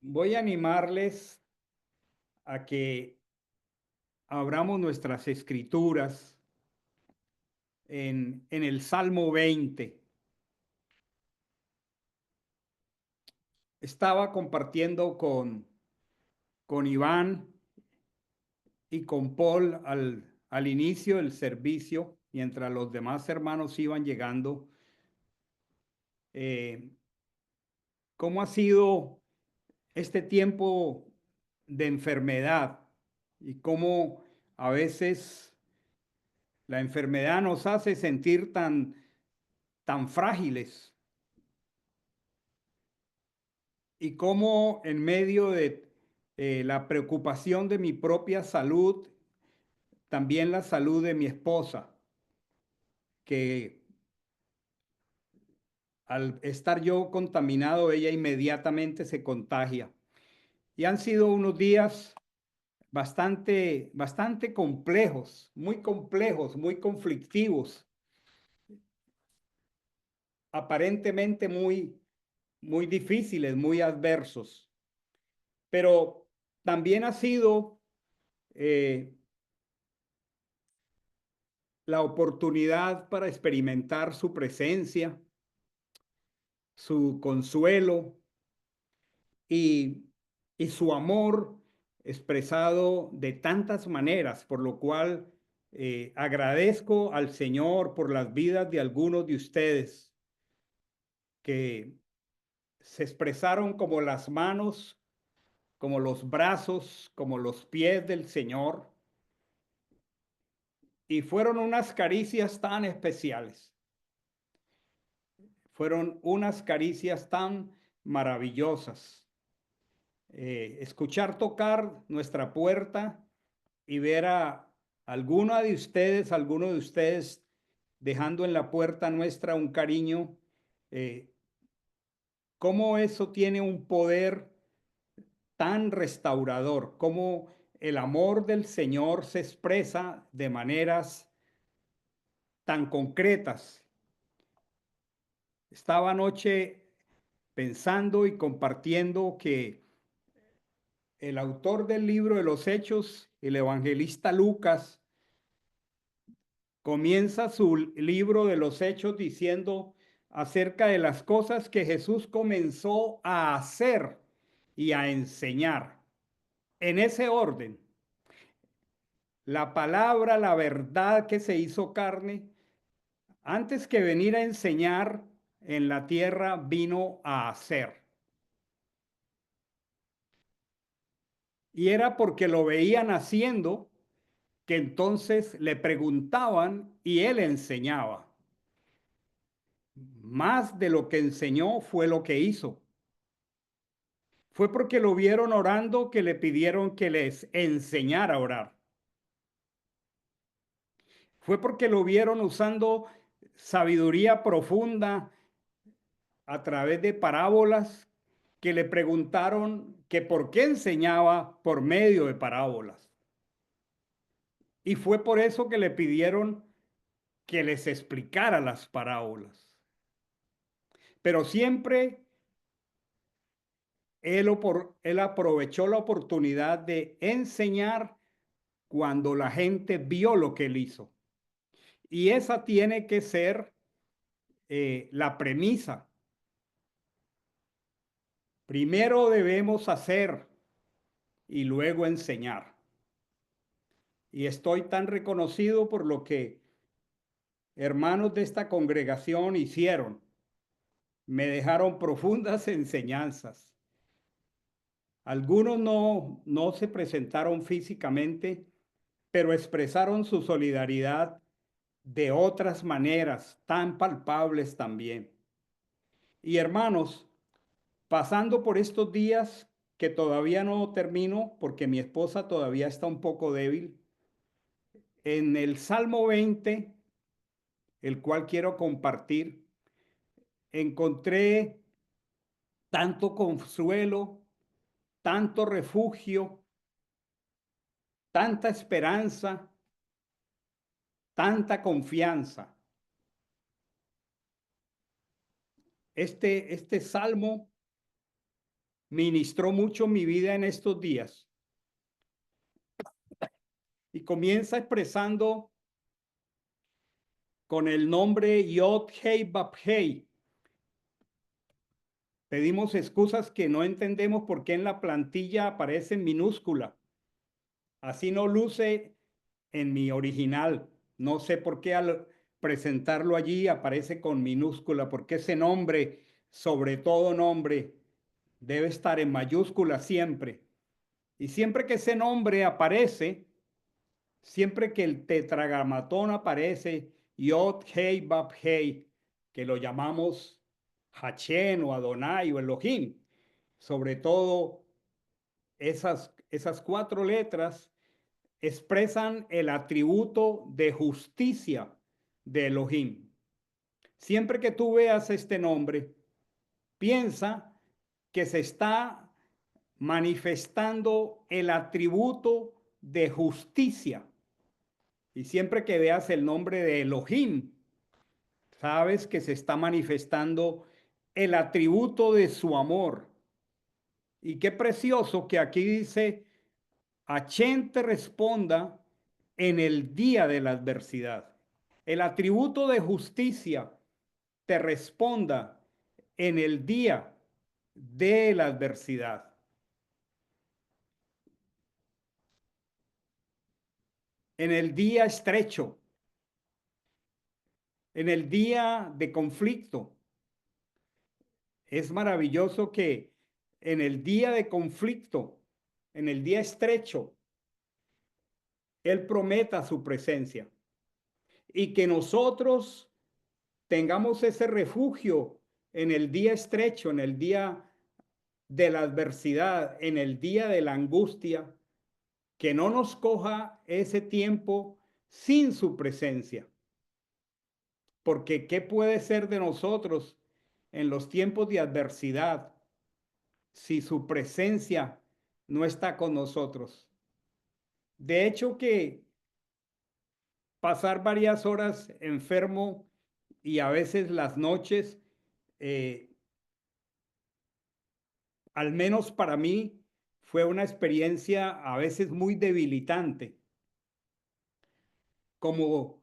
Voy a animarles a que abramos nuestras escrituras en el Salmo 20. Estaba compartiendo con Iván y con Paul al inicio del servicio, mientras los demás hermanos iban llegando, eh, cómo ha sido este tiempo de enfermedad y cómo a veces la enfermedad nos hace sentir tan frágiles y cómo en medio de la preocupación de mi propia salud, también la salud de mi esposa, que al estar yo contaminado, ella inmediatamente se contagia. Y han sido unos días bastante complejos, muy conflictivos, aparentemente muy difíciles, muy adversos. Pero también ha sido eh, la oportunidad para experimentar su presencia, su consuelo y, y su amor expresado de tantas maneras, por lo cual agradezco al Señor por las vidas de algunos de ustedes que se expresaron como las manos, como los brazos, como los pies del Señor, y fueron unas caricias tan especiales. Fueron unas caricias tan maravillosas. Escuchar tocar nuestra puerta y ver a alguno de ustedes dejando en la puerta nuestra un cariño, eh, cómo eso tiene un poder tan restaurador, cómo el amor del Señor se expresa de maneras tan concretas. Estaba anoche pensando y compartiendo que el autor del libro de los Hechos, el evangelista Lucas, comienza su libro de los Hechos diciendo acerca de las cosas que Jesús comenzó a hacer y a enseñar. En ese orden, la palabra, la verdad que se hizo carne, antes que venir a enseñar en la tierra, vino a hacer. Y era porque lo veían haciendo que entonces le preguntaban y él enseñaba. Más de lo que enseñó fue lo que hizo. Fue porque lo vieron orando que le pidieron que les enseñara a orar. Fue porque lo vieron usando sabiduría profunda a través de parábolas que le preguntaron que por qué enseñaba por medio de parábolas. Y fue por eso que le pidieron que les explicara las parábolas. Pero siempre él aprovechó la oportunidad de enseñar cuando la gente vio lo que él hizo. Y esa tiene que ser la premisa. Primero debemos hacer y luego enseñar. Y estoy tan reconocido por lo que hermanos de esta congregación hicieron. Me dejaron profundas enseñanzas. Algunos no se presentaron físicamente, pero expresaron su solidaridad de otras maneras tan palpables también. Y hermanos, pasando por estos días que todavía no termino porque mi esposa todavía está un poco débil, en el Salmo 20, el cual quiero compartir, encontré tanto consuelo, tanto refugio, tanta esperanza, tanta confianza. Este salmo ministró mucho mi vida en estos días. Y comienza expresando con el nombre Yod Hei Bab Hei. Pedimos excusas que no entendemos por qué en la plantilla aparece en minúscula. Así no luce en mi original. No sé por qué al presentarlo allí aparece con minúscula, porque ese nombre, sobre todo nombre, debe estar en mayúscula siempre. Y siempre que ese nombre aparece, siempre que el tetragramatón aparece, Yod Hei Bab Hei, que lo llamamos Hachén o Adonai o Elohim, sobre todo esas cuatro letras expresan el atributo de justicia de Elohim. Siempre que tú veas este nombre, piensa que se está manifestando el atributo de justicia. Y siempre que veas el nombre de Elohim, sabes que se está manifestando el atributo de su amor. Y qué precioso que aquí dice, Achén te responda en el día de la adversidad. El atributo de justicia te responda en el día de la adversidad, en el día estrecho, en el día de conflicto. Es maravilloso que en el día de conflicto, en el día estrecho, Él prometa su presencia y que nosotros tengamos ese refugio en el día estrecho, en el día de la adversidad, en el día de la angustia, que no nos coja ese tiempo sin su presencia. Porque ¿qué puede ser de nosotros en los tiempos de adversidad si su presencia no está con nosotros? De hecho que pasar varias horas enfermo y a veces las noches, eh, al menos para mí, fue una experiencia a veces muy debilitante, como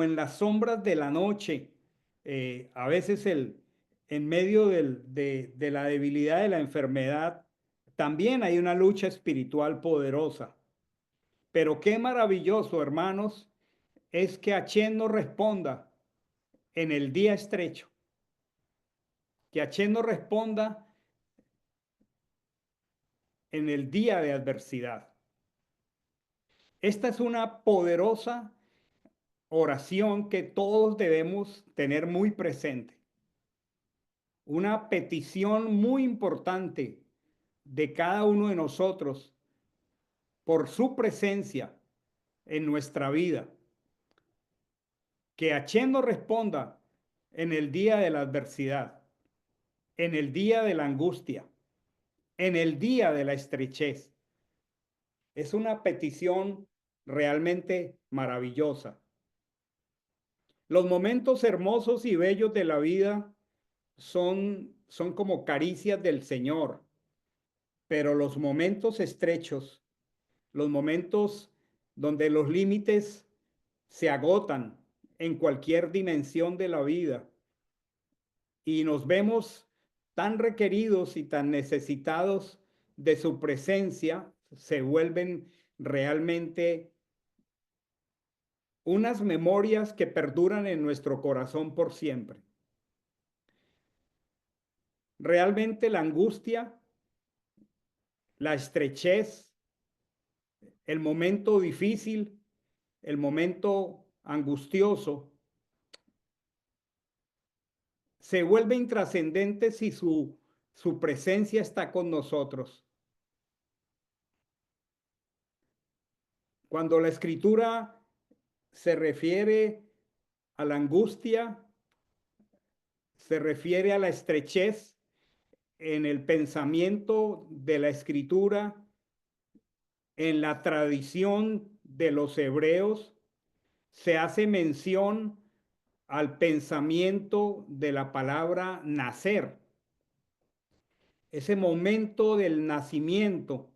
en las sombras de la noche, a veces en medio de la debilidad de la enfermedad, también hay una lucha espiritual poderosa. Pero qué maravilloso, hermanos, es que Achén nos responda en el día estrecho, que Achén nos responda en el día de adversidad. Esta es una poderosa oración que todos debemos tener muy presente. Una petición muy importante de cada uno de nosotros por su presencia en nuestra vida. Que Achén nos responda en el día de la adversidad, en el día de la angustia, en el día de la estrechez. Es una petición realmente maravillosa. Los momentos hermosos y bellos de la vida son como caricias del Señor, pero los momentos estrechos, los momentos donde los límites se agotan en cualquier dimensión de la vida y nos vemos tan requeridos y tan necesitados de su presencia, se vuelven realmente unas memorias que perduran en nuestro corazón por siempre. Realmente la angustia, la estrechez, el momento difícil, el momento angustioso, se vuelve intrascendente si su presencia está con nosotros. Cuando la escritura se refiere a la angustia, se refiere a la estrechez en el pensamiento de la escritura, en la tradición de los hebreos, se hace mención al pensamiento de la palabra nacer. ese momento del nacimiento,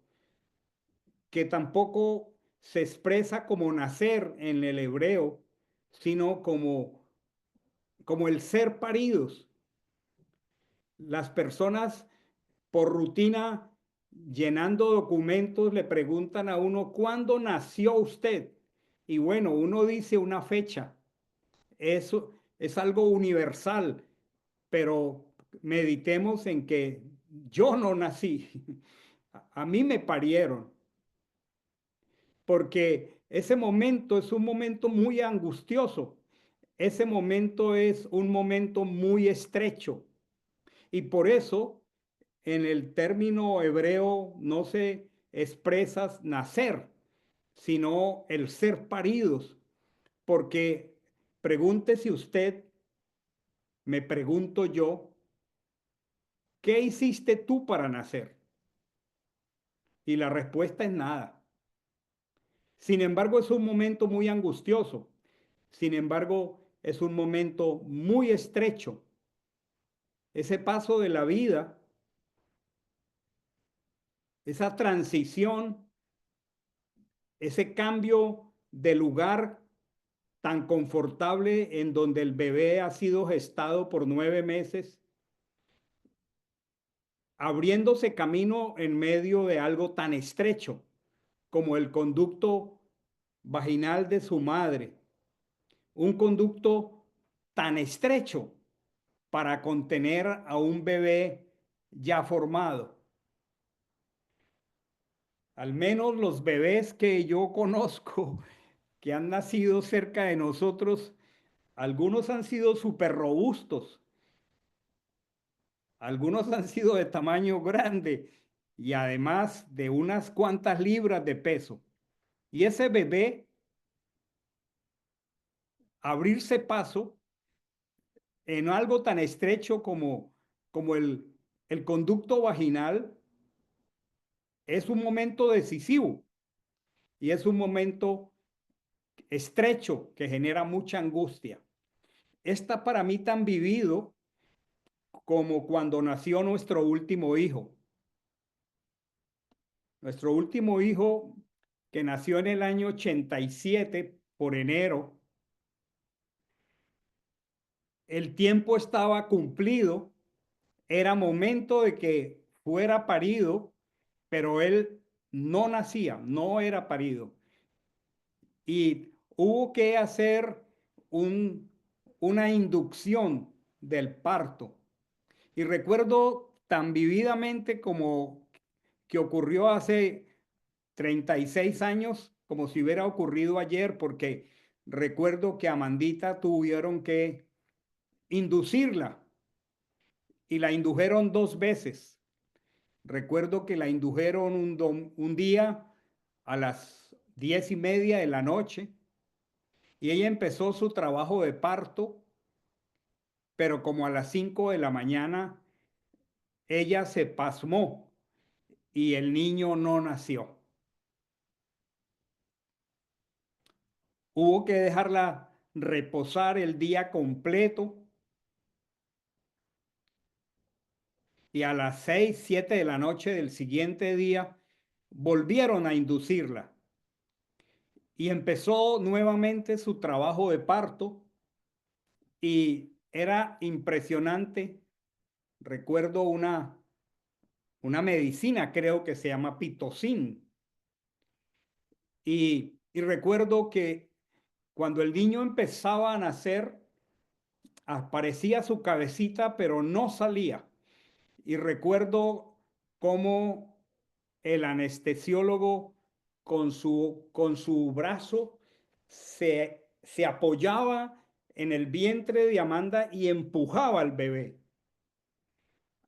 que tampoco se expresa como nacer en el hebreo, sino como el ser paridos. Las personas por rutina, llenando documentos, le preguntan a uno, ¿cuándo nació usted? Y bueno, uno dice una fecha. Eso es algo universal, pero meditemos en que yo no nací. A mí me parieron, porque ese momento es un momento muy angustioso. Ese momento es un momento muy estrecho. Y por eso en el término hebreo no se expresa nacer, sino el ser paridos. Porque pregúntese usted, me pregunto yo, ¿qué hiciste tú para nacer? Y la respuesta es nada. Sin embargo, es un momento muy angustioso. Sin embargo, es un momento muy estrecho. Ese paso de la vida, esa transición, ese cambio de lugar tan confortable en donde el bebé ha sido gestado por 9 meses, abriéndose camino en medio de algo tan estrecho como el conducto vaginal de su madre, un conducto tan estrecho para contener a un bebé ya formado. Al menos los bebés que yo conozco, que han nacido cerca de nosotros, algunos han sido súper robustos, algunos han sido de tamaño grande y además de unas cuantas libras de peso. Y ese bebé, abrirse paso en algo tan estrecho como el conducto vaginal, es un momento decisivo y es un momento estrecho que genera mucha angustia. Está para mí tan vivido como cuando nació nuestro último hijo. Nuestro último hijo, que nació en el año 87 por enero, el tiempo estaba cumplido, era momento de que fuera parido, pero él no nacía, no era parido. Y hubo que hacer un, una inducción del parto. Y recuerdo tan vividamente como que ocurrió hace 36 años, como si hubiera ocurrido ayer, porque recuerdo que a Amandita tuvieron que inducirla y la indujeron 2 veces. Recuerdo que la indujeron un día a las 10:30 de la noche y ella empezó su trabajo de parto, pero como a las 5 de la mañana ella se pasmó y el niño no nació. Hubo que dejarla reposar el día completo y a las 6, 7 de la noche del siguiente día volvieron a inducirla y empezó nuevamente su trabajo de parto y era impresionante. Recuerdo una medicina, creo que se llama pitocin, y recuerdo que cuando el niño empezaba a nacer, aparecía su cabecita, pero no salía. Y recuerdo cómo el anestesiólogo con su brazo se apoyaba en el vientre de Amanda y empujaba al bebé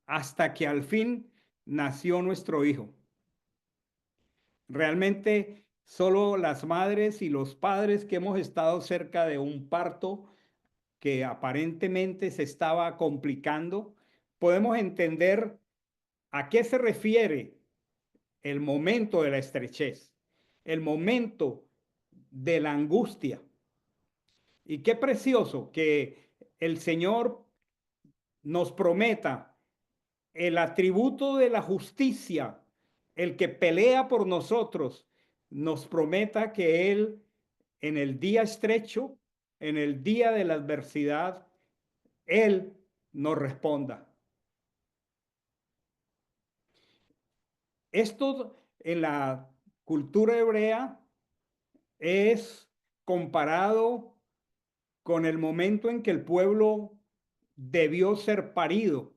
hasta que al fin nació nuestro hijo. Realmente solo las madres y los padres que hemos estado cerca de un parto que aparentemente se estaba complicando, podemos entender a qué se refiere el momento de la estrechez, el momento de la angustia. Y qué precioso que el Señor nos prometa el atributo de la justicia, el que pelea por nosotros, nos prometa que Él en el día estrecho, en el día de la adversidad, Él nos responda. Esto en la cultura hebrea es comparado con el momento en que el pueblo debió ser parido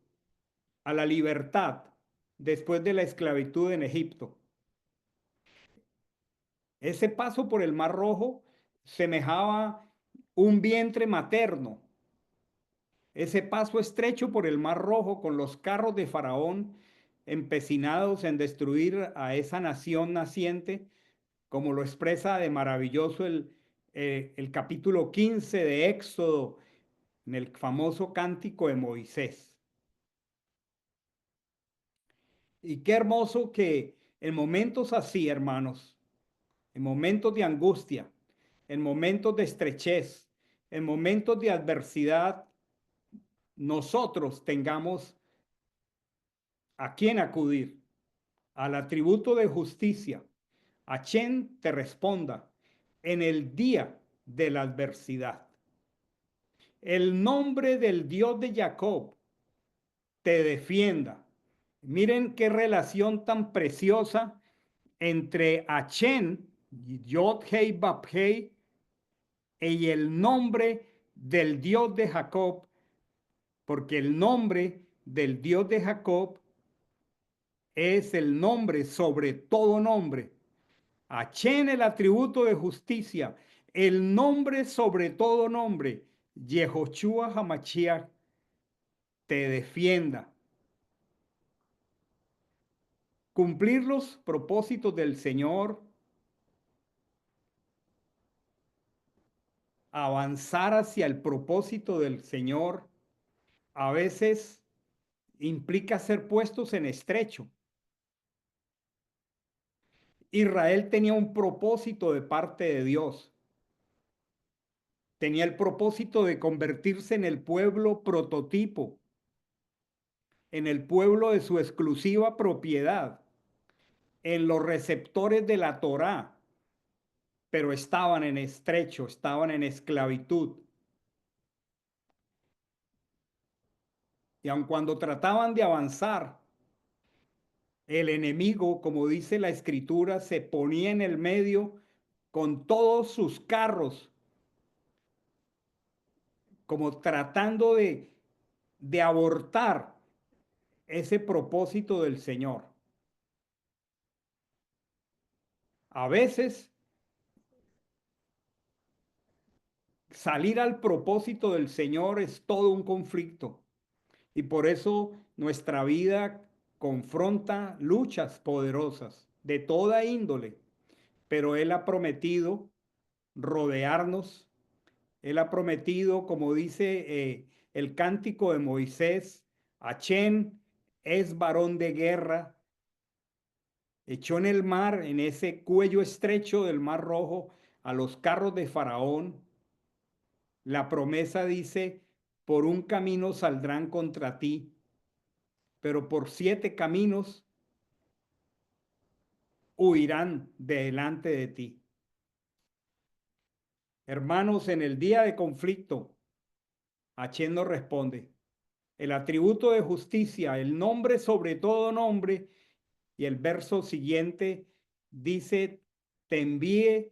a la libertad después de la esclavitud en Egipto. Ese paso por el Mar Rojo semejaba un vientre materno. Ese paso estrecho por el Mar Rojo con los carros de Faraón empecinados en destruir a esa nación naciente, como lo expresa de maravilloso el capítulo 15 de Éxodo, en el famoso cántico de Moisés. Y qué hermoso que en momentos así, hermanos, en momentos de angustia, en momentos de estrechez, en momentos de adversidad, nosotros tengamos a quién acudir, al atributo de justicia, a quien te responda en el día de la adversidad. El nombre del Dios de Jacob te defienda. Miren qué relación tan preciosa entre Achen, Yod Hei Bab Hei, y el nombre del Dios de Jacob, porque el nombre del Dios de Jacob es el nombre sobre todo nombre. Achen, el atributo de justicia, el nombre sobre todo nombre, Yehoshua Hamashiach, te defienda. Cumplir los propósitos del Señor, avanzar hacia el propósito del Señor, a veces implica ser puestos en estrecho. Israel tenía un propósito de parte de Dios. Tenía el propósito de convertirse en el pueblo prototipo, en el pueblo de su exclusiva propiedad, en los receptores de la Torá, pero estaban en estrecho, estaban en esclavitud. Y aun cuando trataban de avanzar, el enemigo, como dice la escritura, se ponía en el medio con todos sus carros, como tratando de abortar ese propósito del Señor. A veces salir al propósito del Señor es todo un conflicto y por eso nuestra vida confronta luchas poderosas de toda índole, pero Él ha prometido rodearnos. Él ha prometido, como dice el cántico de Moisés, Achén es varón de guerra, echó en el mar, en ese cuello estrecho del mar Rojo, a los carros de Faraón. La promesa dice, por un camino saldrán contra ti, pero por 7 caminos huirán delante de ti. Hermanos, en el día de conflicto, Achén nos responde. El atributo de justicia, el nombre sobre todo nombre, y el verso siguiente dice, te envíe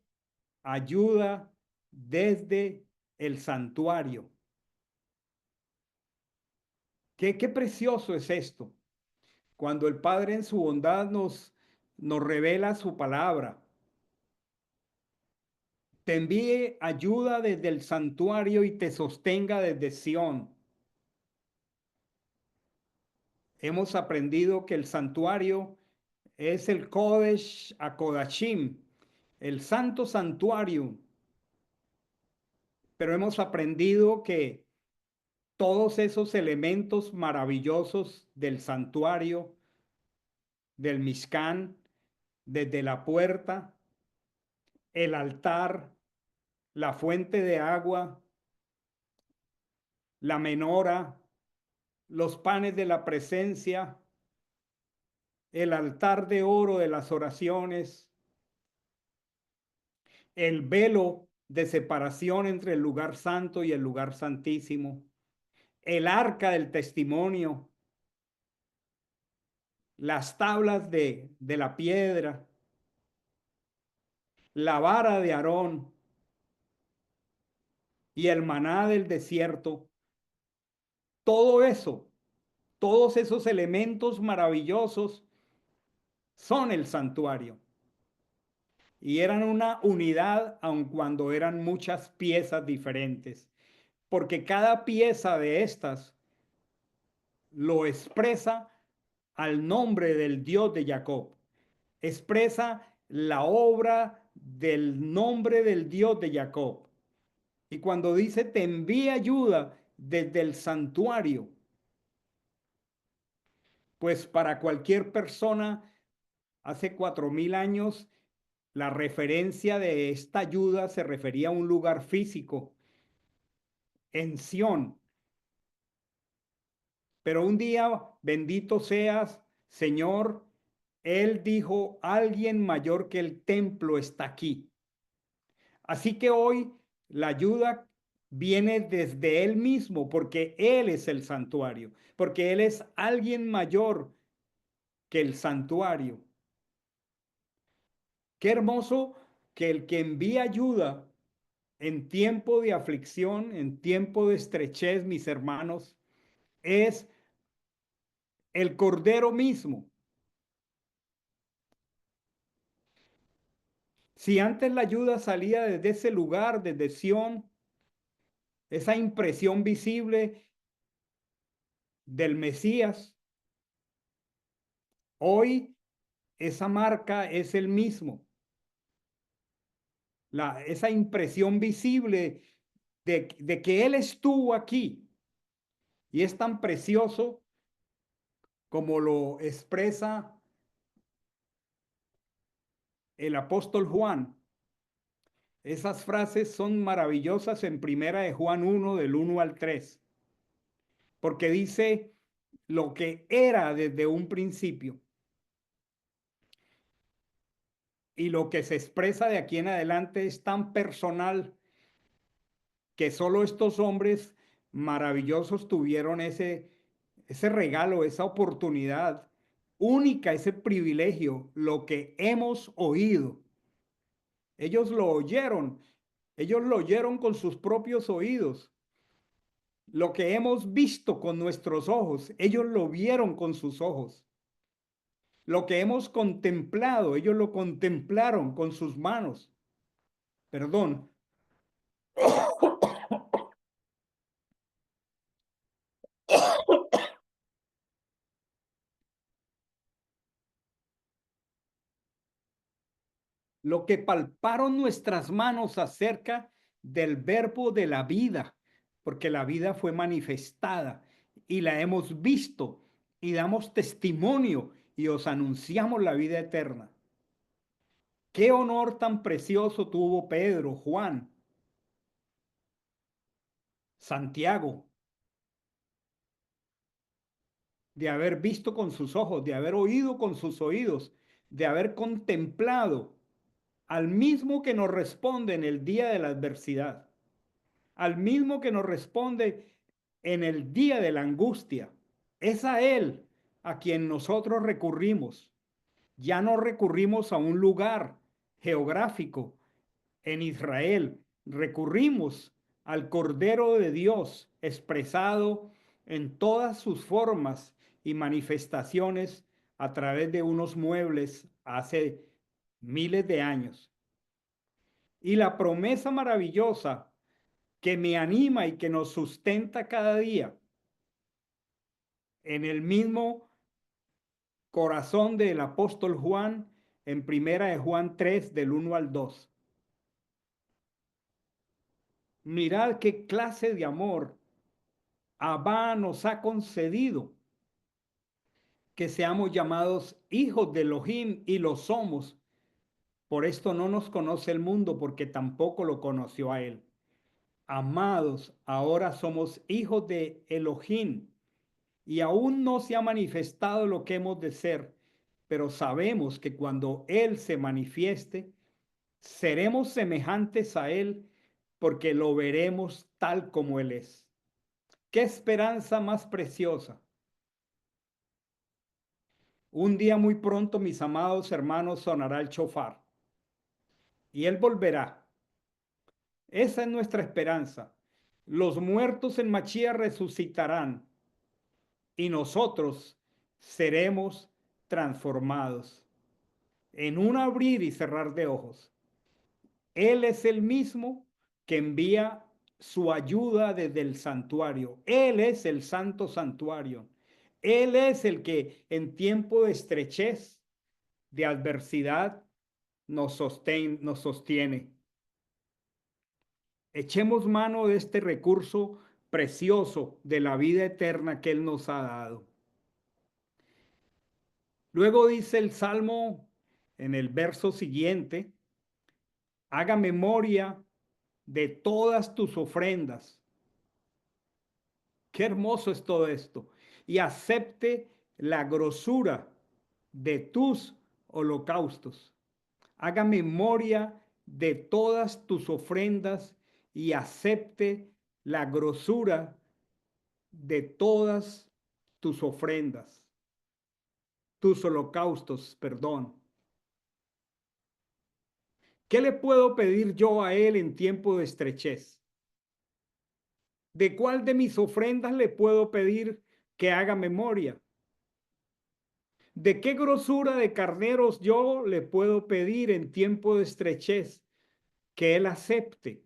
ayuda desde el santuario. Qué precioso es esto, cuando el Padre en su bondad nos revela su palabra. Te envíe ayuda desde el santuario y te sostenga desde Sión. Hemos aprendido que el santuario es el Kodesh HaKodashim, el santo santuario, pero hemos aprendido que todos esos elementos maravillosos del santuario, del Mishkan, desde la puerta, el altar, la fuente de agua, la menora, los panes de la presencia, el altar de oro de las oraciones, el velo de separación entre el lugar santo y el lugar santísimo, el arca del testimonio, las tablas de la piedra, la vara de Aarón y el maná del desierto. Todo eso, todos esos elementos maravillosos son el santuario. Y eran una unidad, aun cuando eran muchas piezas diferentes, porque cada pieza de estas lo expresa al nombre del Dios de Jacob, expresa la obra del nombre del Dios de Jacob. Y cuando dice te envía ayuda desde el santuario, pues para cualquier persona hace 4000 años la referencia de esta ayuda se refería a un lugar físico en Sión. Pero un día, bendito seas, Señor, Él dijo, alguien mayor que el templo está aquí. Así que hoy la ayuda viene desde Él mismo, porque Él es el santuario, porque Él es alguien mayor que el santuario. Qué hermoso que el que envía ayuda en tiempo de aflicción, en tiempo de estrechez, mis hermanos, es el Cordero mismo. Si antes la ayuda salía desde ese lugar, desde Sión, esa impresión visible del Mesías, hoy esa marca es el mismo. Esa impresión visible de que Él estuvo aquí. Y es tan precioso como lo expresa el apóstol Juan. Esas frases son maravillosas en Primera de Juan 1, del 1 al 3, porque dice lo que era desde un principio y lo que se expresa de aquí en adelante es tan personal que solo estos hombres maravillosos tuvieron ese regalo, esa oportunidad única, ese privilegio, lo que hemos oído. Ellos lo oyeron con sus propios oídos. Lo que hemos visto con nuestros ojos, ellos lo vieron con sus ojos. Lo que hemos contemplado, ellos lo contemplaron con sus manos. Perdón. Lo que palparon nuestras manos acerca del verbo de la vida, porque la vida fue manifestada y la hemos visto y damos testimonio y os anunciamos la vida eterna. Qué honor tan precioso tuvo Pedro, Juan, Santiago, de haber visto con sus ojos, de haber oído con sus oídos, de haber contemplado al mismo que nos responde en el día de la adversidad, al mismo que nos responde en el día de la angustia. Es a Él a quien nosotros recurrimos. Ya no recurrimos a un lugar geográfico en Israel, recurrimos al Cordero de Dios expresado en todas sus formas y manifestaciones a través de unos muebles hace miles de años. Y la promesa maravillosa que me anima y que nos sustenta cada día en el mismo corazón del apóstol Juan, en primera de Juan 3, del 1 al 2. Mirad qué clase de amor Abba nos ha concedido, que seamos llamados hijos de Elohim y lo somos. Por esto no nos conoce el mundo, porque tampoco lo conoció a él. Amados, ahora somos hijos de Elohim y aún no se ha manifestado lo que hemos de ser, pero sabemos que cuando Él se manifieste, seremos semejantes a Él porque lo veremos tal como Él es. ¿Qué esperanza más preciosa? Un día muy pronto, mis amados hermanos, sonará el chofar y Él volverá. Esa es nuestra esperanza. Los muertos en Machía resucitarán y nosotros seremos transformados en un abrir y cerrar de ojos. Él es el mismo que envía su ayuda desde el santuario. Él es el santo santuario. Él es el que en tiempo de estrechez, de adversidad, nos sostiene. Echemos mano de este recurso precioso de la vida eterna que Él nos ha dado. Luego dice el Salmo en el verso siguiente, haga memoria de todas tus ofrendas. Qué hermoso es todo esto. Y acepte la grosura de tus holocaustos. Haga memoria de todas tus ofrendas y acepte la grosura de todas tus ofrendas, tus holocaustos, perdón. ¿Qué le puedo pedir yo a Él en tiempo de estrechez? ¿De cuál de mis ofrendas le puedo pedir que haga memoria? ¿De qué grosura de carneros yo le puedo pedir en tiempo de estrechez que Él acepte?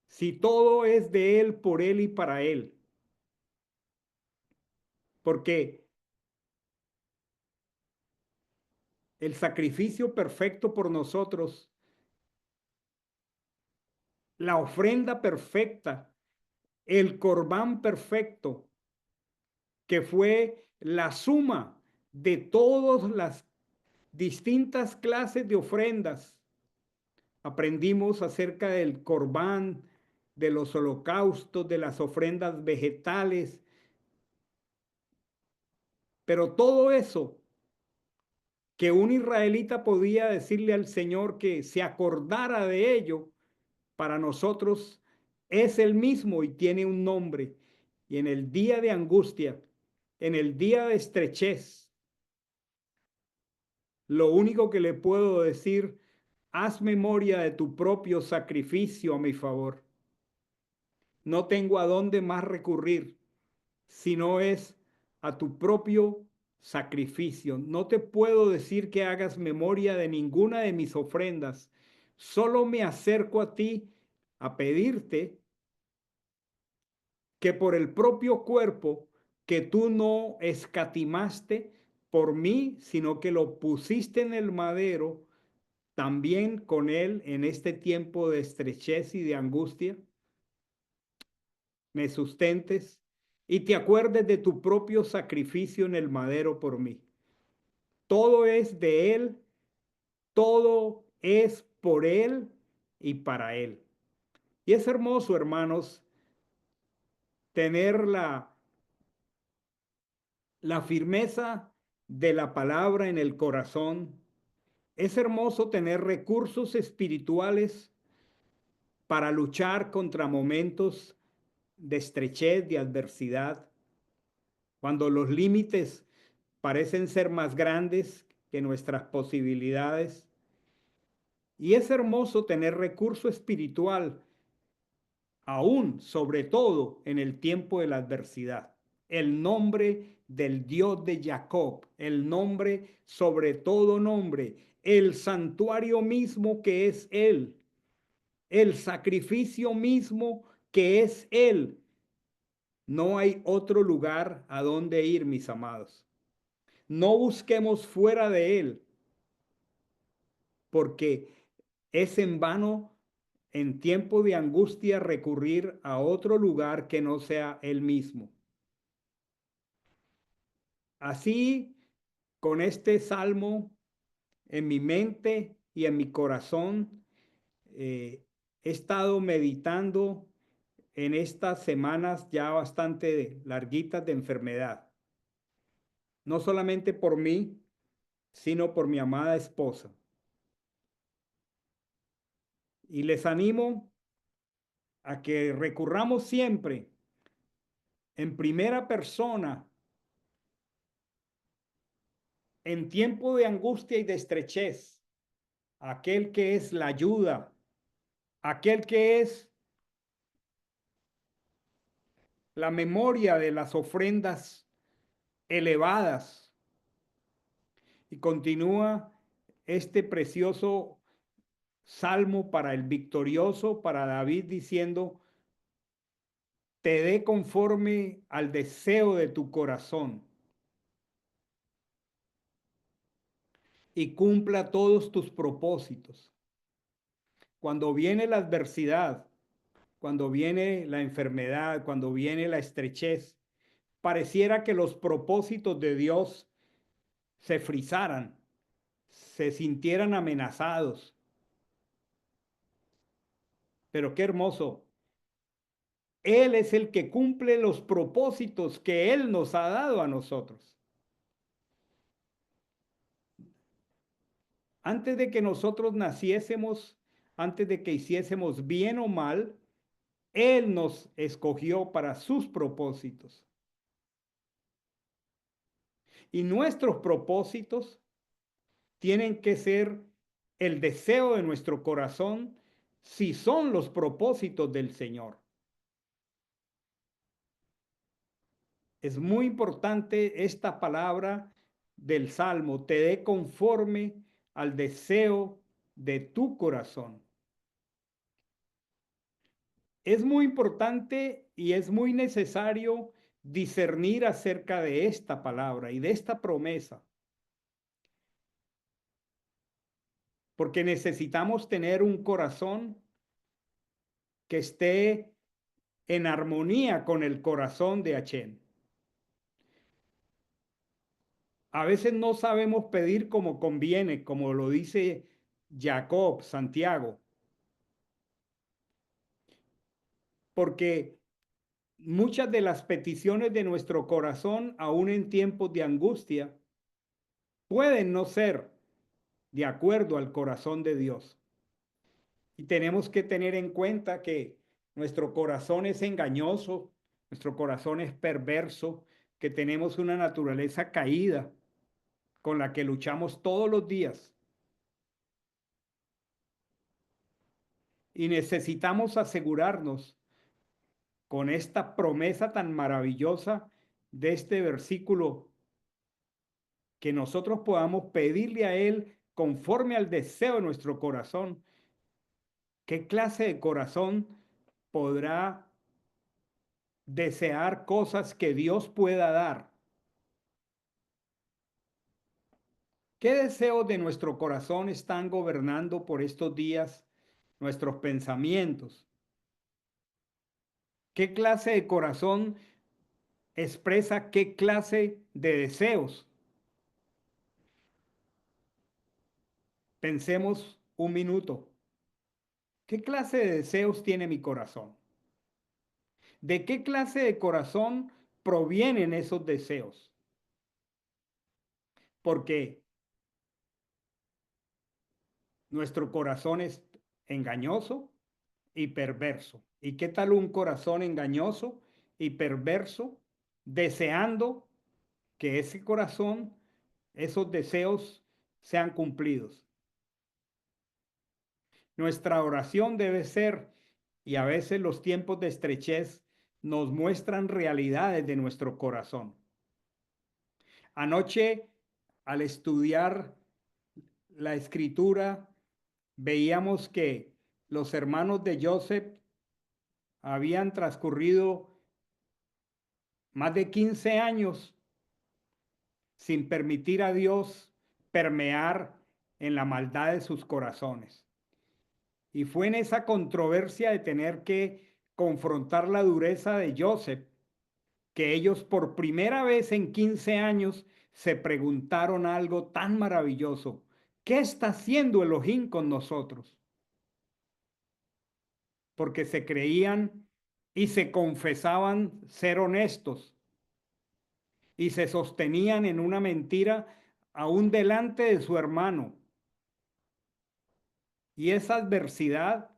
Si todo es de Él, por Él y para Él. Porque el sacrificio perfecto por nosotros, la ofrenda perfecta, el corbán perfecto, que fue la suma de todas las distintas clases de ofrendas. Aprendimos acerca del corbán, de los holocaustos, de las ofrendas vegetales, pero todo eso que un israelita podía decirle al Señor que se acordara de ello, para nosotros es el mismo y tiene un nombre. Y en el día de angustia, en el día de estrechez, lo único que le puedo decir, haz memoria de tu propio sacrificio a mi favor. No tengo a dónde más recurrir, sino es a tu propio sacrificio. No te puedo decir que hagas memoria de ninguna de mis ofrendas. Solo me acerco a ti a pedirte que por el propio cuerpo que tú no escatimaste por mí, sino que lo pusiste en el madero, también con él en este tiempo de estrechez y de angustia, me sustentes y te acuerdes de tu propio sacrificio en el madero por mí. Todo es de Él, todo es por Él y para Él. Y es hermoso, hermanos, tener la firmeza de la palabra en el corazón. Es hermoso tener recursos espirituales para luchar contra momentos de estrechez, de adversidad, cuando los límites parecen ser más grandes que nuestras posibilidades. Y es hermoso tener recurso espiritual, aún, sobre todo, en el tiempo de la adversidad. El nombre del Dios de Jacob, el nombre sobre todo nombre, el santuario mismo que es Él, el sacrificio mismo que es Él. No hay otro lugar a donde ir, mis amados. No busquemos fuera de Él, porque es en vano en tiempo de angustia recurrir a otro lugar que no sea Él mismo. Así, con este salmo en mi mente y en mi corazón, he estado meditando en estas semanas ya bastante larguitas de enfermedad. no solamente por mí, sino por mi amada esposa. Y les animo a que recurramos siempre en primera persona, en tiempo de angustia y de estrechez, aquel que es la ayuda, aquel que es la memoria de las ofrendas elevadas. Y continúa este precioso salmo para el victorioso, para David, diciendo, te dé conforme al deseo de tu corazón y cumpla todos tus propósitos. Cuando viene la adversidad, cuando viene la enfermedad, cuando viene la estrechez, pareciera que los propósitos de Dios se frizaran, se sintieran amenazados. Pero qué hermoso. Él es el que cumple los propósitos que Él nos ha dado a nosotros. Antes de que nosotros naciésemos, antes de que hiciésemos bien o mal, Él nos escogió para sus propósitos. Y nuestros propósitos tienen que ser el deseo de nuestro corazón si son los propósitos del Señor. Es muy importante esta palabra del Salmo, te dé conforme al deseo de tu corazón. Es muy importante y es muy necesario discernir acerca de esta palabra y de esta promesa, porque necesitamos tener un corazón que esté en armonía con el corazón de Hachén. A veces no sabemos pedir como conviene, como lo dice Jacob, Santiago, porque muchas de las peticiones de nuestro corazón, aún en tiempos de angustia, pueden no ser de acuerdo al corazón de Dios. Y tenemos que tener en cuenta que nuestro corazón es engañoso, nuestro corazón es perverso, que tenemos una naturaleza caída con la que luchamos todos los días. Y necesitamos asegurarnos con esta promesa tan maravillosa de este versículo que nosotros podamos pedirle a Él conforme al deseo de nuestro corazón. ¿Qué clase de corazón podrá desear cosas que Dios pueda dar? ¿Qué deseos de nuestro corazón están gobernando por estos días nuestros pensamientos? ¿Qué clase de corazón expresa qué clase de deseos? Pensemos un minuto. ¿Qué clase de deseos tiene mi corazón? ¿De qué clase de corazón provienen esos deseos? Porque nuestro corazón es engañoso y perverso. ¿Y qué tal un corazón engañoso y perverso deseando que ese corazón, esos deseos sean cumplidos? Nuestra oración debe ser, y a veces los tiempos de estrechez nos muestran realidades de nuestro corazón. Anoche, al estudiar la escritura, veíamos que los hermanos de Joseph habían transcurrido más de 15 años sin permitir a Dios permear en la maldad de sus corazones. Y fue en esa controversia de tener que confrontar la dureza de Joseph que ellos por primera vez en 15 años se preguntaron algo tan maravilloso. ¿Qué está haciendo Elohim con nosotros? Porque se creían y se confesaban ser honestos. y se sostenían en una mentira aún delante de su hermano. Y esa adversidad,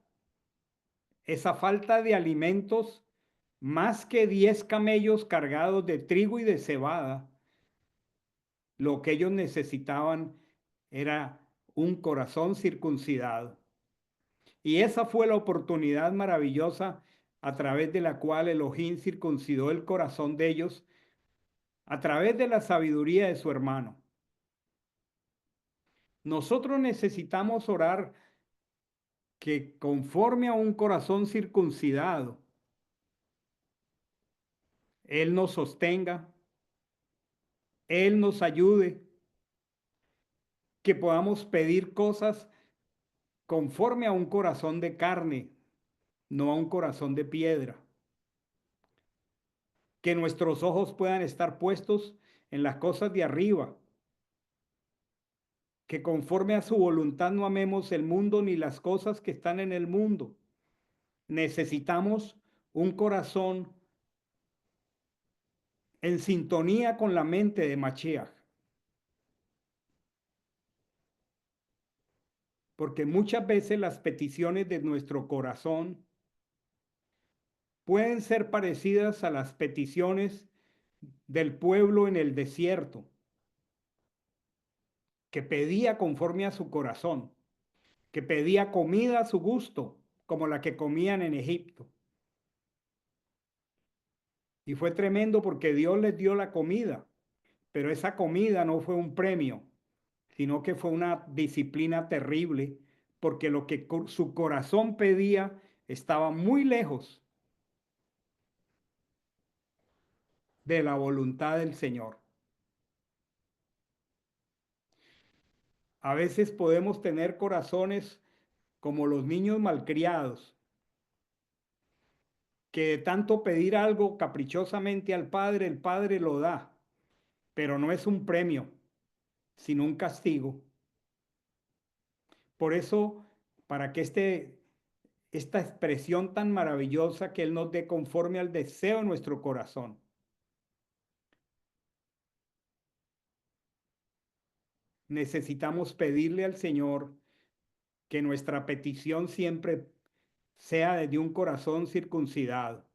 esa falta de alimentos, más que 10 camellos cargados de trigo y de cebada, lo que ellos necesitaban era un corazón circuncidado. Y esa fue la oportunidad maravillosa a través de la cual Elohim circuncidó el corazón de ellos a través de la sabiduría de su hermano. Nosotros necesitamos orar que conforme a un corazón circuncidado, Él nos sostenga, Él nos ayude, que podamos pedir cosas conforme a un corazón de carne, no a un corazón de piedra. Que nuestros ojos puedan estar puestos en las cosas de arriba, que conforme a su voluntad no amemos el mundo ni las cosas que están en el mundo. Necesitamos un corazón en sintonía con la mente de Mashiach, porque muchas veces las peticiones de nuestro corazón pueden ser parecidas a las peticiones del pueblo en el desierto, que pedía conforme a su corazón, que pedía comida a su gusto, como la que comían en Egipto. Y fue tremendo porque Dios les dio la comida, pero esa comida no fue un premio, sino que fue una disciplina terrible, porque lo que su corazón pedía estaba muy lejos de la voluntad del Señor. A veces podemos tener corazones como los niños malcriados, que de tanto pedir algo caprichosamente al Padre, el Padre lo da, pero no es un premio, sino un castigo. Por eso, para que esta expresión tan maravillosa que Él nos dé conforme al deseo de nuestro corazón, necesitamos pedirle al Señor que nuestra petición siempre sea desde un corazón circuncidado.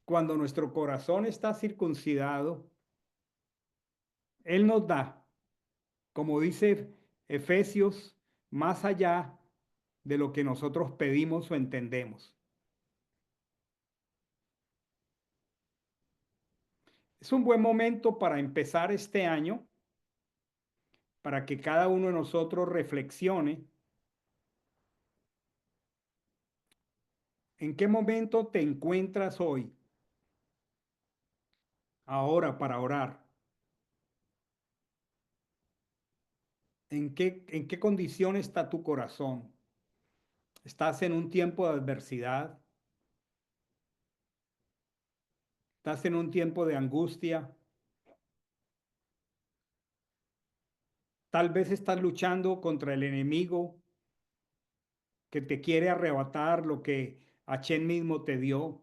Cuando nuestro corazón está circuncidado, Él nos da, como dice Efesios, más allá de lo que nosotros pedimos o entendemos. Es un buen momento para empezar este año, para que cada uno de nosotros reflexione en qué momento te encuentras hoy, ahora para orar. En qué condición está tu corazón? ¿Estás en un tiempo de adversidad? ¿Estás en un tiempo de angustia? Tal vez estás luchando contra el enemigo que te quiere arrebatar lo que Hashem mismo te dio.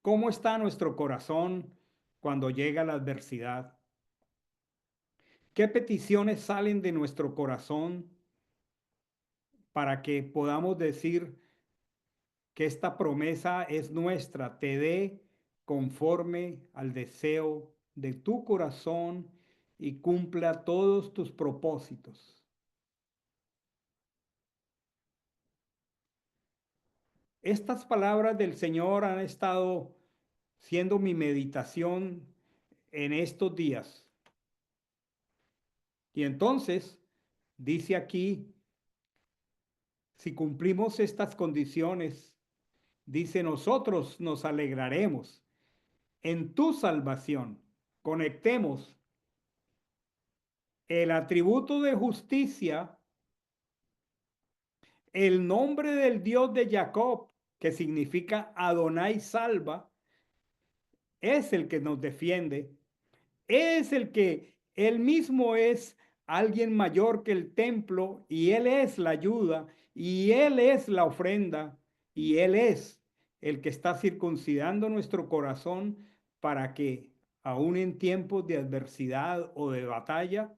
¿Cómo está nuestro corazón cuando llega la adversidad? ¿Qué peticiones salen de nuestro corazón para que podamos decir que esta promesa es nuestra? Te dé conforme al deseo de tu corazón y cumpla todos tus propósitos. Estas palabras del Señor han estado siendo mi meditación en estos días. Y entonces, dice aquí, si cumplimos estas condiciones, dice, nosotros nos alegraremos en tu salvación. Conectemos el atributo de justicia, el nombre del Dios de Jacob, que significa Adonai salva, es el que nos defiende, es el que él mismo es alguien mayor que el templo y él es la ayuda y él es la ofrenda y él es el que está circuncidando nuestro corazón para que, aun en tiempos de adversidad o de batalla,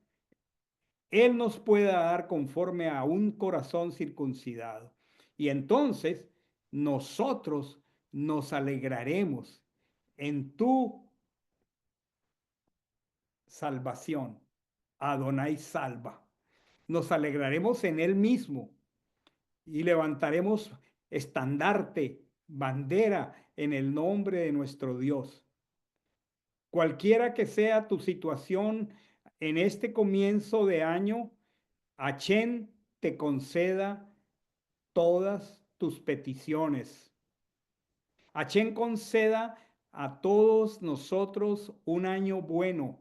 Él nos pueda dar conforme a un corazón circuncidado. Y entonces nosotros nos alegraremos en tu salvación. Adonai salva. Nos alegraremos en Él mismo y levantaremos estandarte, bandera en el nombre de nuestro Dios. Cualquiera que sea tu situación en este comienzo de año, Achén te conceda todas tus peticiones. Achén conceda a todos nosotros un año bueno.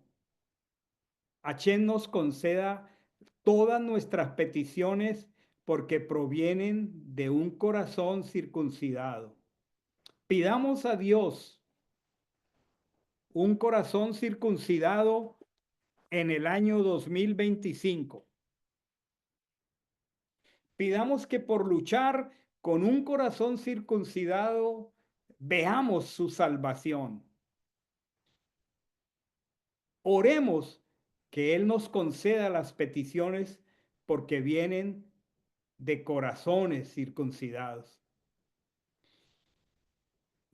Achén nos conceda todas nuestras peticiones porque provienen de un corazón circuncidado. Pidamos a Dios un corazón circuncidado en el año 2025. Pidamos que por luchar con un corazón circuncidado veamos su salvación. Oremos que Él nos conceda las peticiones porque vienen de corazones circuncidados.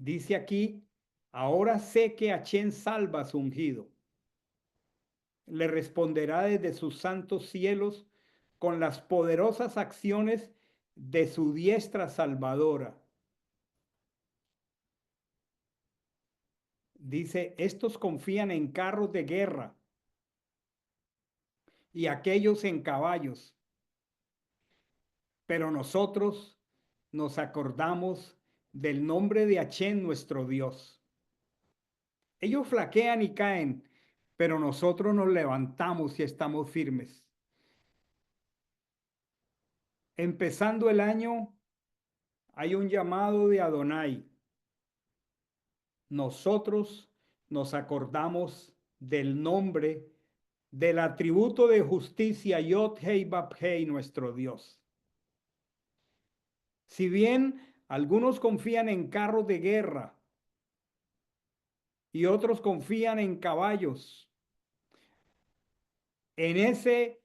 Dice aquí, ahora sé que Achén salva a su ungido. Le responderá desde sus santos cielos con las poderosas acciones de su diestra salvadora. Dice, estos confían en carros de guerra y aquellos en caballos, pero nosotros nos acordamos del nombre de Achén nuestro Dios. Ellos flaquean y caen, pero nosotros nos levantamos y estamos firmes. Empezando el año, hay un llamado de Adonai. Nosotros nos acordamos del nombre, del atributo de justicia Yod-Hei Bab-Hei, nuestro Dios. Si bien algunos confían en carros de guerra y otros confían en caballos, en ese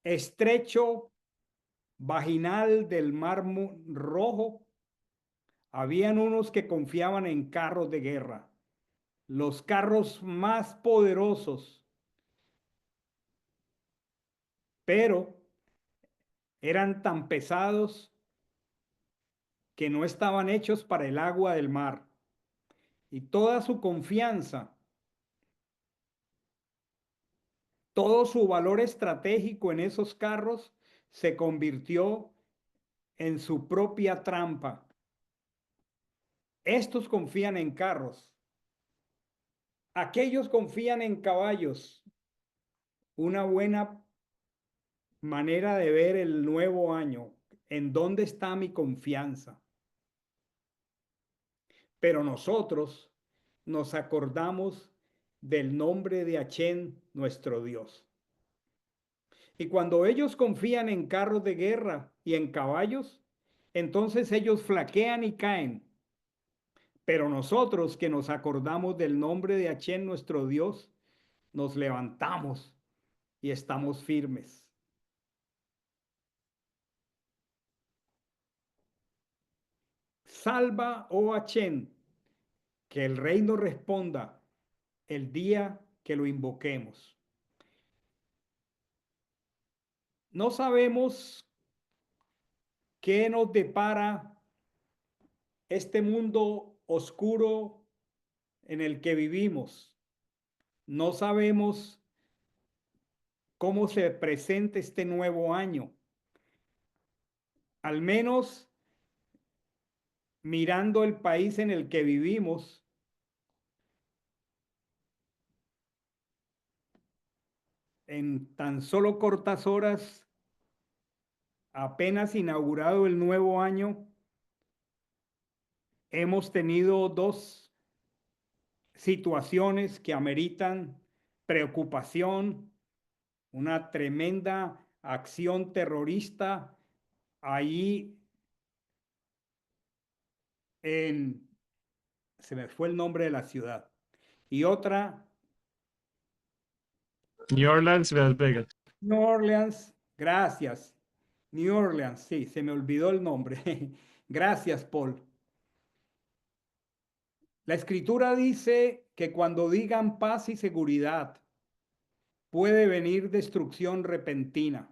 estrecho vaginal del Mar Rojo, habían unos que confiaban en carros de guerra, los carros más poderosos, pero eran tan pesados que no estaban hechos para el agua del mar. Y toda su confianza, todo su valor estratégico en esos carros se convirtió en su propia trampa. Estos confían en carros, aquellos confían en caballos. Una buena manera de ver el nuevo año. ¿En dónde está mi confianza? Pero nosotros nos acordamos del nombre de Achén, nuestro Dios. Y cuando ellos confían en carros de guerra y en caballos, entonces ellos flaquean y caen. Pero nosotros que nos acordamos del nombre de Achén, nuestro Dios, nos levantamos y estamos firmes. Salva, oh Achén, que el reino responda el día que lo invoquemos. No sabemos qué nos depara este mundo oscuro en el que vivimos. No sabemos cómo se presenta este nuevo año. Al menos mirando el país en el que vivimos, en tan solo cortas horas, apenas inaugurado el nuevo año, hemos tenido dos situaciones que ameritan preocupación, una tremenda acción terrorista ahí en se me fue el nombre de la ciudad. Y otra, New Orleans, Las Vegas. New Orleans, gracias. New Orleans, sí, se me olvidó el nombre. Gracias, Paul. La escritura dice que cuando digan paz y seguridad, puede venir destrucción repentina.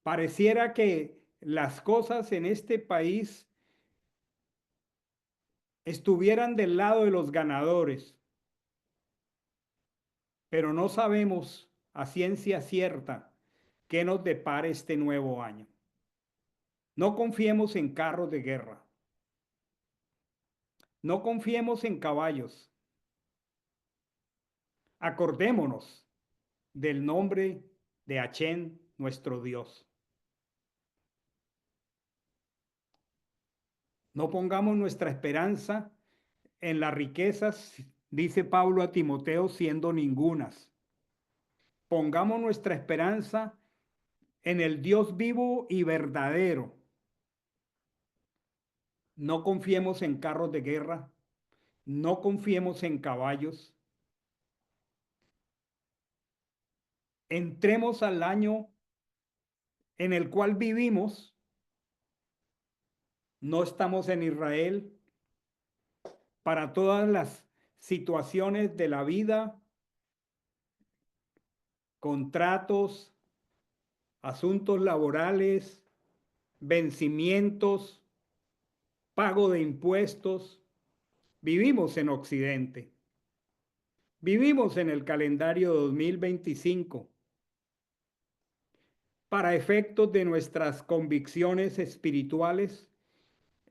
Pareciera que las cosas en este país estuvieran del lado de los ganadores, pero no sabemos a ciencia cierta qué nos depara este nuevo año. No confiemos en carros de guerra, no confiemos en caballos. Acordémonos del nombre de Achén, nuestro Dios. No pongamos nuestra esperanza en las riquezas, dice Pablo a Timoteo, siendo ningunas. Pongamos nuestra esperanza en el Dios vivo y verdadero. No confiemos en carros de guerra, no confiemos en caballos. Entremos al año en el cual vivimos. No estamos en Israel para todas las situaciones de la vida, contratos, asuntos laborales, vencimientos, pago de impuestos. Vivimos en Occidente. Vivimos en el calendario 2025 para efectos de nuestras convicciones espirituales.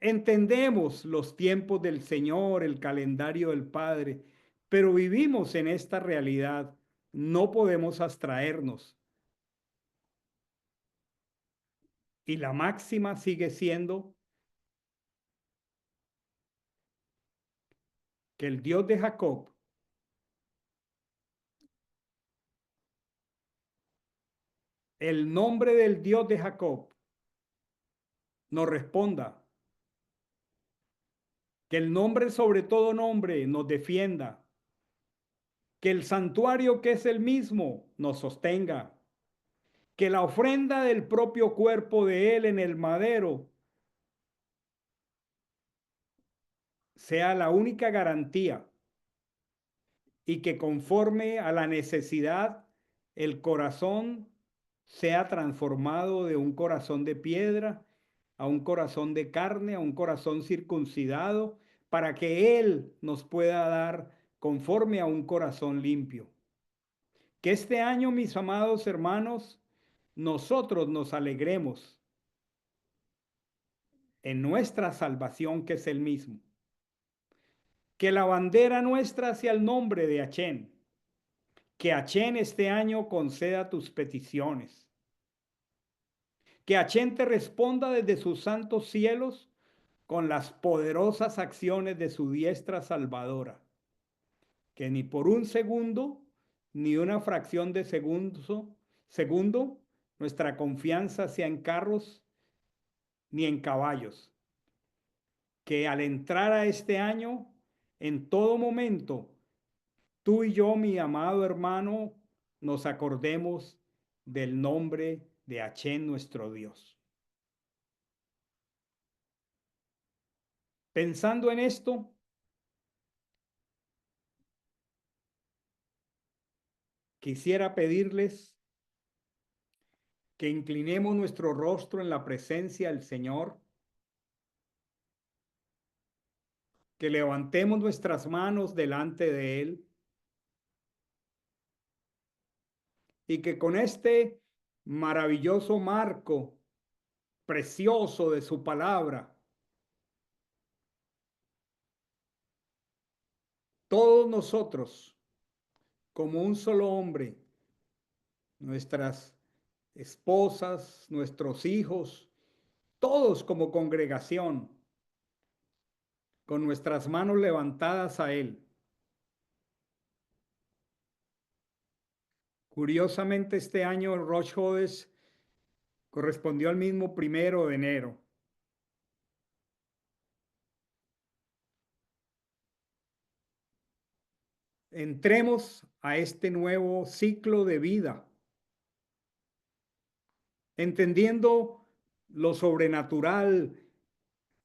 Entendemos los tiempos del Señor, el calendario del Padre, pero vivimos en esta realidad. No podemos abstraernos. Y la máxima sigue siendo que el Dios de Jacob, el nombre del Dios de Jacob, nos responda. Que el nombre sobre todo nombre nos defienda. Que el santuario que es el mismo nos sostenga. Que la ofrenda del propio cuerpo de Él en el madero sea la única garantía y que conforme a la necesidad el corazón sea transformado de un corazón de piedra a un corazón de carne, a un corazón circuncidado, para que Él nos pueda dar conforme a un corazón limpio. Que este año, mis amados hermanos, nosotros nos alegremos en nuestra salvación, que es el mismo. Que la bandera nuestra sea el nombre de Achén. Que Achén este año conceda tus peticiones. Que Achén te responda desde sus santos cielos con las poderosas acciones de su diestra salvadora. Que ni por un segundo, ni una fracción de segundo, nuestra confianza sea en carros ni en caballos. Que al entrar a este año, en todo momento, tú y yo, mi amado hermano, nos acordemos del nombre de Achén, nuestro Dios. Pensando en esto, quisiera pedirles que inclinemos nuestro rostro en la presencia del Señor, que levantemos nuestras manos delante de Él y que con este maravilloso marco precioso de su palabra, todos nosotros, como un solo hombre, nuestras esposas, nuestros hijos, todos como congregación, con nuestras manos levantadas a Él. Curiosamente, este año Rosh Hodesh correspondió al mismo 1 de enero. entremos a este nuevo ciclo de vida, entendiendo lo sobrenatural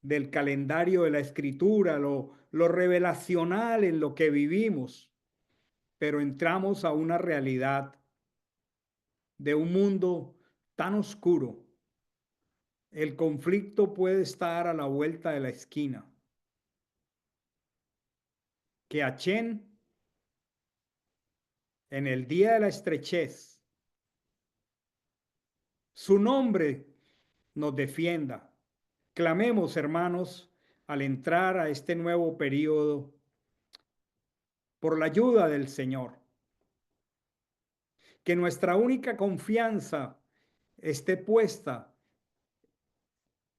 del calendario de la escritura, lo revelacional en lo que vivimos, pero entramos a una realidad de un mundo tan oscuro. El conflicto puede estar a la vuelta de la esquina. Que Achén, en el día de la estrechez, su nombre nos defienda. Clamemos, hermanos, al entrar a este nuevo periodo, por la ayuda del Señor. Que nuestra única confianza esté puesta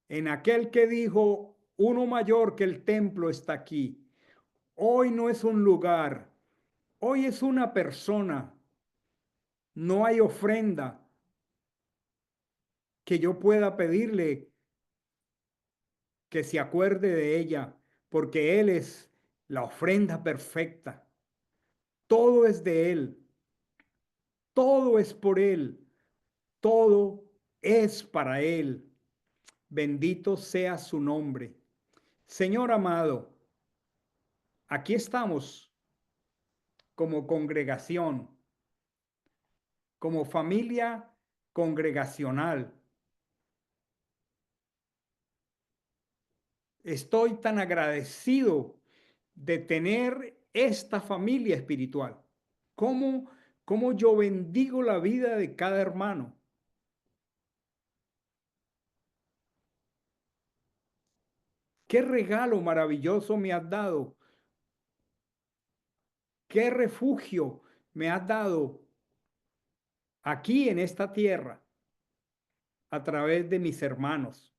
en aquel que dijo, uno mayor que el templo está aquí. Hoy no es un lugar, hoy es una persona. No hay ofrenda que yo pueda pedirle que se acuerde de ella, porque Él es la ofrenda perfecta. Todo es de Él, todo es por Él, todo es para Él. Bendito sea su nombre. Señor amado, aquí estamos como congregación, como familia congregacional. Estoy tan agradecido de tener esta familia espiritual. ¿Cómo, cómo yo bendigo la vida de cada hermano? ¿Qué regalo maravilloso me has dado? ¿Qué refugio me has dado aquí en esta tierra a través de mis hermanos?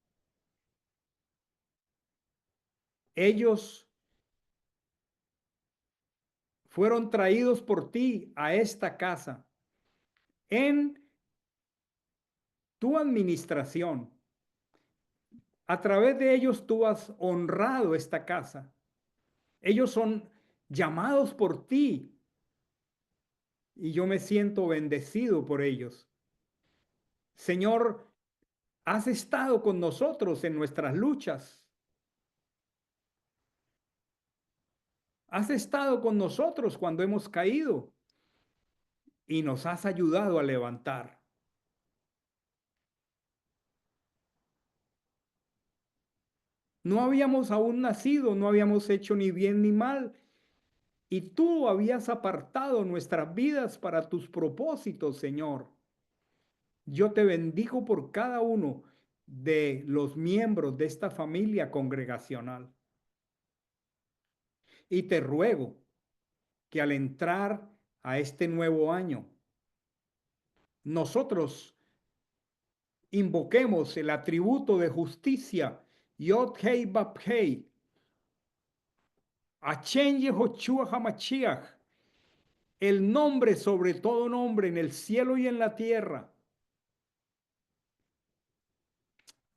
Ellos fueron traídos por ti a esta casa en tu administración. A través de ellos tú has honrado esta casa. Ellos son llamados por ti y yo me siento bendecido por ellos. Señor, has estado con nosotros en nuestras luchas. Has estado con nosotros cuando hemos caído y nos has ayudado a levantar. No habíamos aún nacido, no habíamos hecho ni bien ni mal, y tú habías apartado nuestras vidas para tus propósitos, Señor. Yo te bendigo por cada uno de los miembros de esta familia congregacional. Y te ruego que al entrar a este nuevo año, nosotros invoquemos el atributo de justicia, Yod Hei Bab Hei, Achen Yehoshua HaMashiach, el nombre sobre todo nombre en el cielo y en la tierra.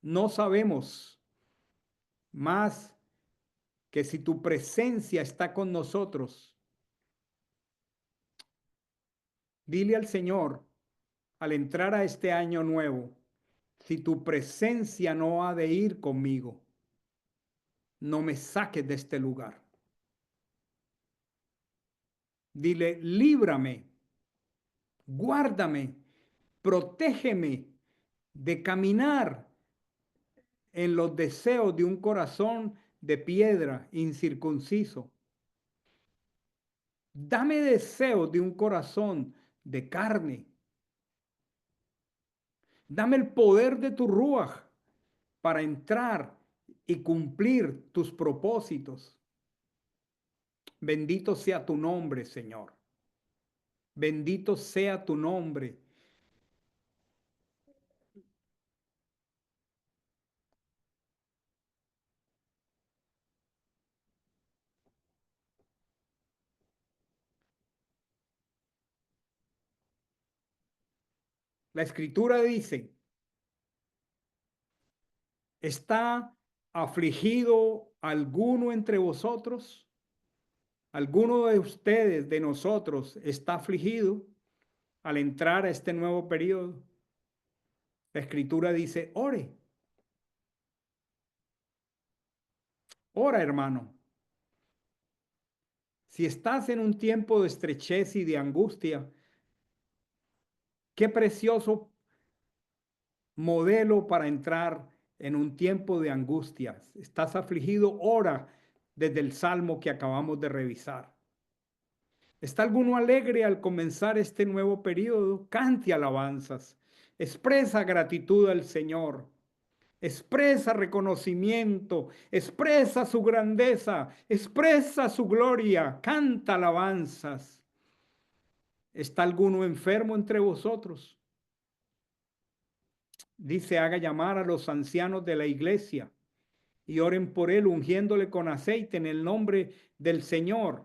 No sabemos más que si tu presencia está con nosotros. Dile al Señor, al entrar a este año nuevo, si tu presencia no ha de ir conmigo, no me saques de este lugar. Dile, líbrame, guárdame, protégeme de caminar en los deseos de un corazón de piedra incircunciso. Dame deseos de un corazón de carne. Dame el poder de tu ruaj para entrar y cumplir tus propósitos. Bendito sea tu nombre, Señor. Bendito sea tu nombre. La escritura dice, ¿está afligido alguno entre vosotros? ¿Alguno de ustedes, de nosotros, está afligido al entrar a este nuevo periodo? La Escritura dice, ore, ora, hermano. Si estás en un tiempo de estrechez y de angustia, qué precioso modelo para entrar en un tiempo de angustias. Estás afligido, ora desde el salmo que acabamos de revisar. ¿Está alguno alegre al comenzar este nuevo periodo? Cante alabanzas, expresa gratitud al Señor, expresa reconocimiento, expresa su grandeza, expresa su gloria, canta alabanzas. ¿Está alguno enfermo entre vosotros? Dice, haga llamar a los ancianos de la iglesia y oren por él, ungiéndole con aceite en el nombre del Señor.